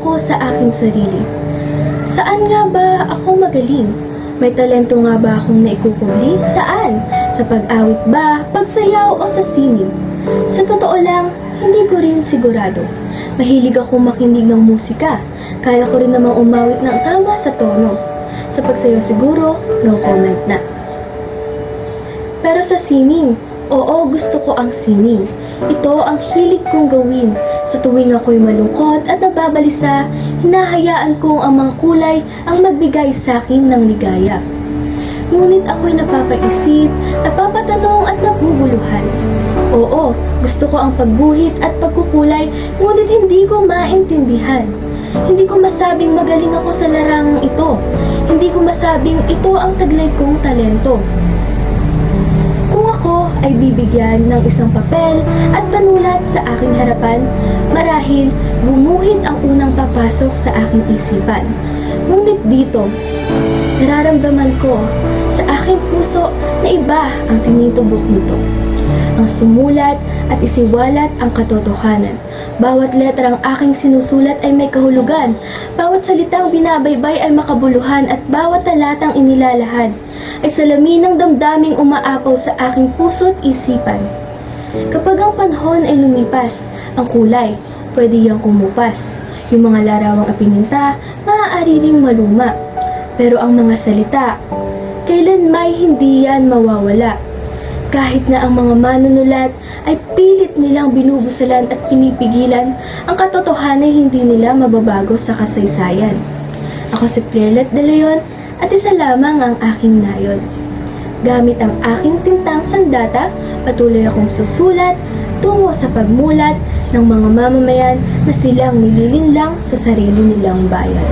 ako sa aking sarili. Saan nga ba ako magaling? May talento nga ba akong naikukubli? Saan? Sa pag-awit ba, pagsayaw o sa sining? Sa totoo lang, hindi ko rin sigurado. Mahilig akong makinig ng musika. Kaya ko rin namang umawit ng tama sa tono. Sa pagsayaw siguro, no comment na. Pero sa sining, oo, gusto ko ang sining. Ito ang hilig kong gawin. Sa tuwing ako'y malungkot at nababalisa, hinahayaan kong ang mga kulay ang magbigay sa akin ng ligaya. Ngunit ako'y napapaisip, napapatanong at nabubuluhan. Oo, gusto ko ang pagguhit at pagkukulay, ngunit hindi ko maintindihan. Hindi ko masabing magaling ako sa larangang ito. Hindi ko masabing ito ang taglay kong talento. Kung ako ay bibigyan ng isang papel at panulat sa aking harapan, marahil gumuhit ang unang papasok sa aking isipan. Ngunit dito, nararamdaman ko sa aking puso na iba ang tinitubok nito. Ang sumulat at isiwalat ang katotohanan. Bawat letrang aking sinusulat ay may kahulugan. Bawat salitang binabaybay ay makabuluhan at bawat talatang inilalahad ay salamin ng damdaming umaapaw sa aking puso't isipan. Kapag ang panahon ay lumipas, ang kulay, pwede yang kumupas. Yung mga larawang ipininta, maaari ring maluma. Pero ang mga salita, kailan may hindi yan mawawala. Kahit na ang mga manunulat ay pilit nilang binubusalan at pinipigilan, ang katotohanan ay hindi nila mababago sa kasaysayan. Ako si Clairlet De Leon at isa lamang ang aking nayon. Gamit ang aking tintang sandata, patuloy akong susulat tungo sa pagmulat ng mga mamamayan na silang nililinlang sa sarili nilang bayan.